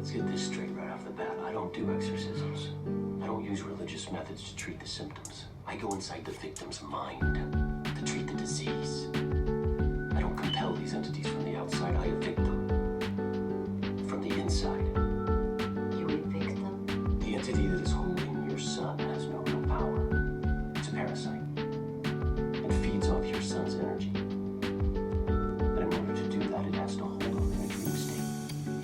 Let's get this straight right off the bat. I don't do exorcisms. I don't use religious methods to treat the symptoms. I go inside the victim's mind to treat the disease. I don't compel these entities from the outside. I evict them from the inside. You evict them? The entity that is holding your son has no real power. It's a parasite. It feeds off your son's energy. But in order to do that, it has to hold him in a dream state.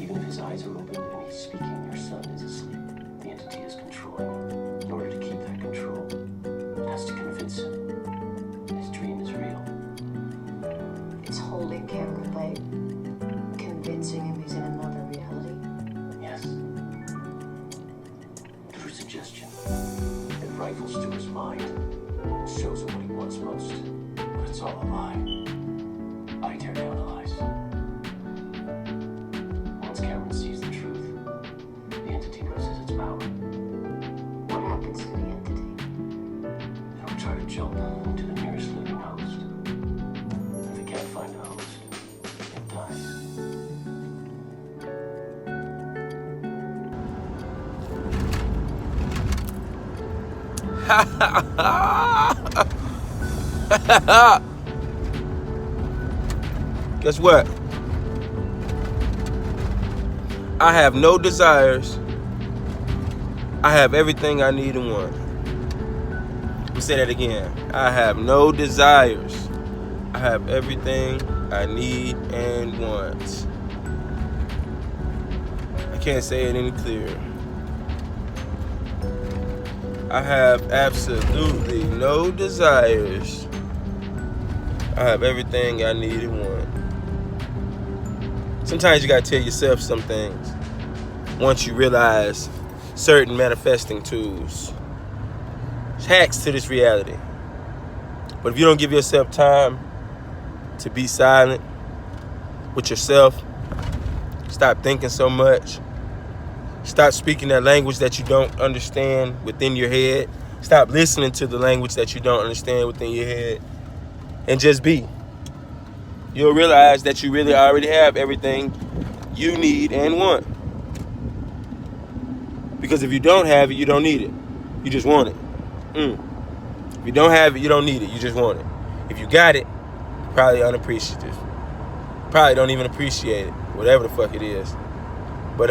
Even if his eyes are open and he's speaking, your son is asleep. The entity is controlling him. In order to keep that control, it has to convince him his dream is real. It's holding Cameron by convincing him he's in another reality? Yes. Through suggestion. It rifles to his mind. Shows him what he wants most. But it's all a lie. I tear down the lies. Once Cameron sees the truth, the entity loses its power. What happens to the entity? It'll try to jump into the nearest living host. If it can't find a host, it dies. Guess what? I have no desires. I have everything I need and want. Let me say that again. I have no desires. I have everything I need and want. I can't say it any clearer. I have absolutely no desires. I have everything I need and want. Sometimes you gotta tell yourself some things once you realize certain manifesting tools. It's hacks to this reality. But if you don't give yourself time to be silent with yourself, stop thinking so much, stop speaking that language that you don't understand within your head, stop listening to the language that you don't understand within your head, and just be. You'll realize that you really already have everything you need and want. Because if you don't have it, you don't need it. You just want it. If you don't have it, you don't need it. You just want it. If you got it, you're probably unappreciative. Probably don't even appreciate it. Whatever the fuck it is. But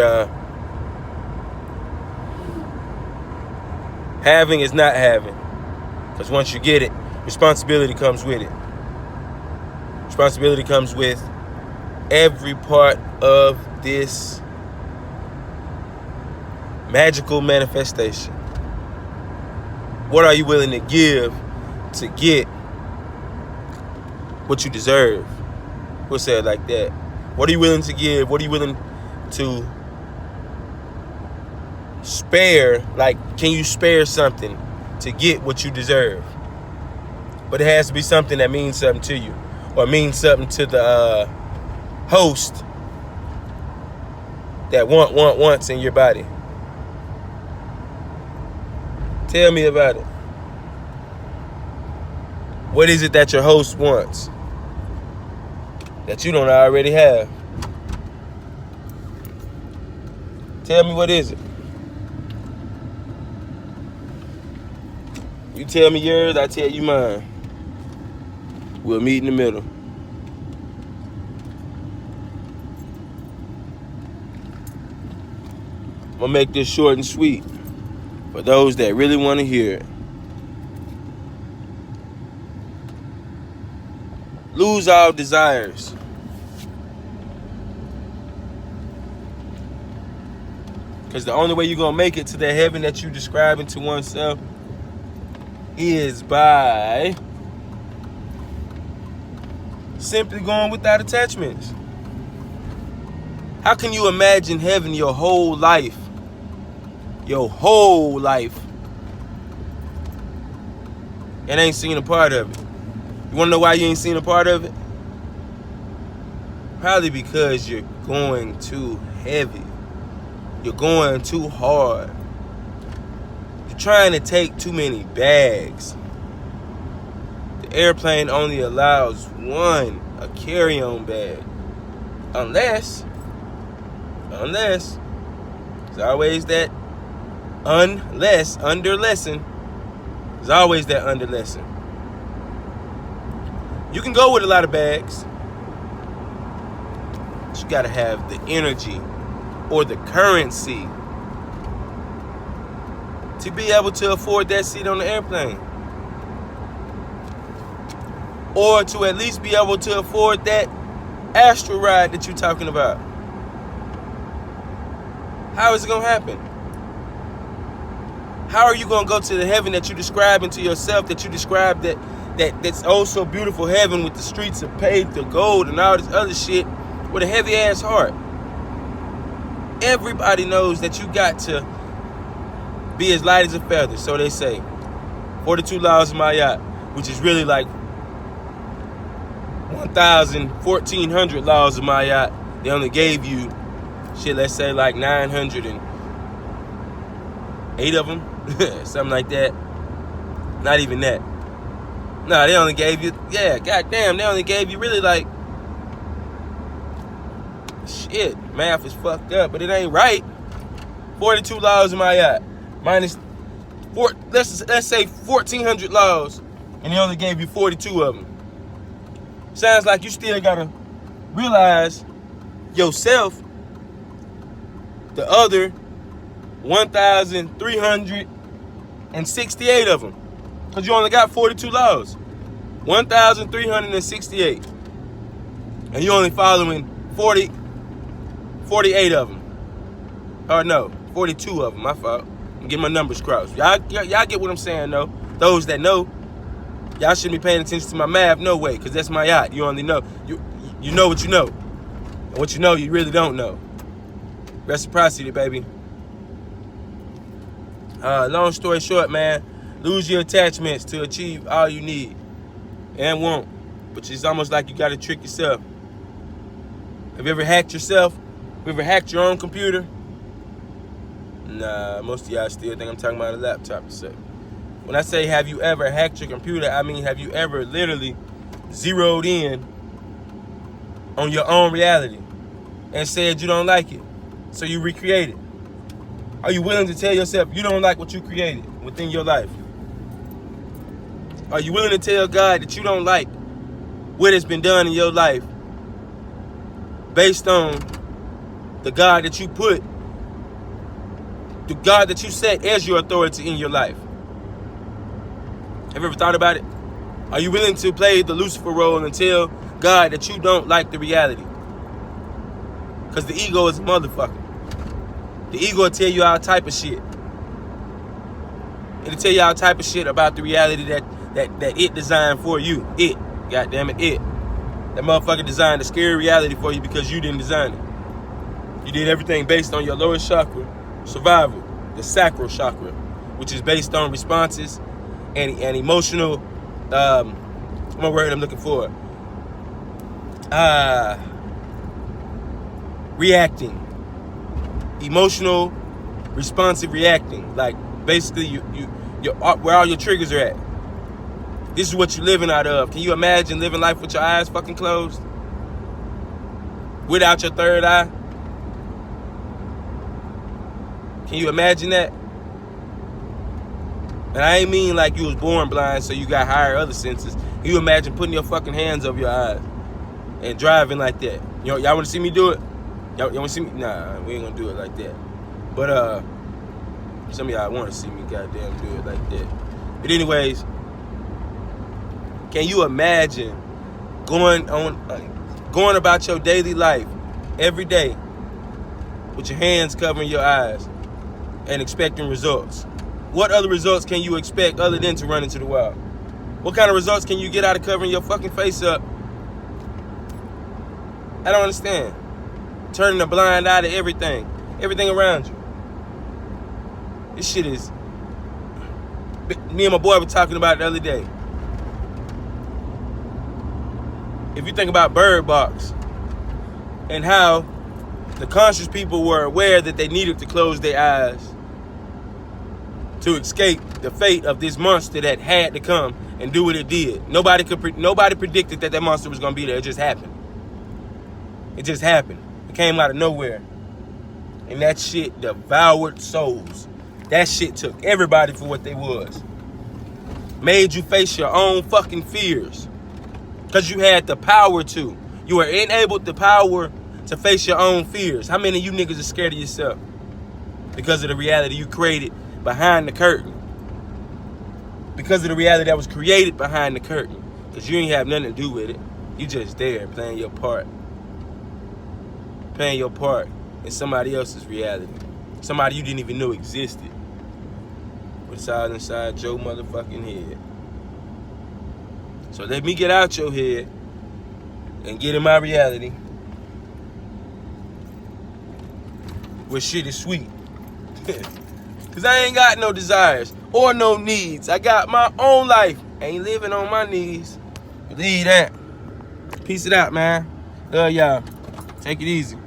having is not having. Because once you get it, responsibility comes with it. Responsibility comes with every part of this magical manifestation. What are you willing to give to get what you deserve? We'll say it like that. What are you willing to give? What are you willing to spare? Like, can you spare something to get what you deserve? But it has to be something that means something to you, or means something to the host that wants in your body. Tell me about it. What is it that your host wants that you don't already have? Tell me, what is it? You tell me yours, I tell you mine. We'll meet in the middle. I'm gonna make this short and sweet for those that really want to hear it. Lose all desires. Because the only way you're gonna make it to the heaven that you're describing to oneself is by simply going without attachments. How can you imagine heaven your whole life? Your whole life. And ain't seen a part of it. You wanna know why you ain't seen a part of it? Probably because you're going too heavy. You're going too hard. You're trying to take too many bags. The airplane only allows a carry-on bag. Unless There's always that under lesson. There's always that under lesson. You can go with a lot of bags. But you gotta have the energy or the currency to be able to afford that seat on the airplane. Or to at least be able to afford that astral ride that you're talking about. How is it gonna happen? How are you gonna go to the heaven that you describe into yourself, that you describe that's oh so beautiful heaven with the streets of paved to gold and all this other shit with a heavy ass heart? Everybody knows that you got to be as light as a feather, so they say. 42 laws of Mayat, which is really like 1,400 laws of Mayat. They only gave you shit, let's say like 908 of them. Something like that. Not even that. No, they only gave you, goddamn, they only gave you really like, shit, math is fucked up, but it ain't right. 42 laws of Mayat. Minus, let's say 1,400 laws, and they only gave you 42 of them. Sounds like you still gotta realize yourself, the other 1,368 of them. Because you only got 42 laws. 1,368. And you only following 48 of them. Or no, 42 of them, my fault. I'm getting my numbers crossed. Y'all get what I'm saying, though. Those that know, y'all shouldn't be paying attention to my math, no way, because that's my yacht. You only know. You know what you know. And what you know, you really don't know. Reciprocity, baby. Long story short, man, lose your attachments to achieve all you need and want. But it's almost like you got to trick yourself. Have you ever hacked yourself? Have you ever hacked your own computer? Nah, most of y'all still think I'm talking about a laptop. So when I say have you ever hacked your computer, I mean have you ever literally zeroed in on your own reality and said you don't like it, so you recreate it? Are you willing to tell yourself you don't like what you created within your life? Are you willing to tell God that you don't like what has been done in your life based on the God that you put, the God that you set as your authority in your life? Have you ever thought about it? Are you willing to play the Lucifer role and tell God that you don't like the reality? Because the ego is a motherfucker. The ego will tell you all type of shit. It'll tell you all type of shit about the reality that it designed for you. It. Goddamn it, it. That motherfucker designed a scary reality for you because you didn't design it. You did everything based on your lowest chakra, survival, the sacral chakra, which is based on responses and emotional, what's my word I'm looking for? Reacting. Emotional, responsive reacting. Like basically you where all your triggers are at. This is what you're living out of. Can you imagine living life with your eyes fucking closed? Without your third eye? Can you imagine that? And I ain't mean like you was born blind so you got higher other senses. Can you imagine putting your fucking hands over your eyes and driving like that? Y'all want to see me do it? Y'all want to see me? Nah, we ain't gonna do it like that. But some of y'all want to see me goddamn do it like that. But anyways, can you imagine going about your daily life every day with your hands covering your eyes and expecting results? What other results can you expect other than to run into the wall? What kind of results can you get out of covering your fucking face up? I don't understand. Turning a blind eye to everything around you. This shit is... Me and my boy were talking about it the other day. If you think about Bird Box and how the conscious people were aware that they needed to close their eyes to escape the fate of this monster that had to come and do what it did. Nobody predicted that monster was going to be there. It just happened. It just happened. It came out of nowhere. And that shit devoured souls. That shit took everybody for what they was. Made you face your own fucking fears. Because you had the power to. You were enabled the power to face your own fears. How many of you niggas are scared of yourself? Because of the reality you created behind the curtain. Because of the reality that was created behind the curtain. Because you ain't have nothing to do with it. You just there playing your part. Playing your part in somebody else's reality. Somebody you didn't even know existed. But it's all inside your motherfucking head. So let me get out your head and get in my reality. Where shit is sweet. Cause I ain't got no desires or no needs. I got my own life. Ain't living on my knees. Believe that. Peace it out, man. Love y'all. Take it easy.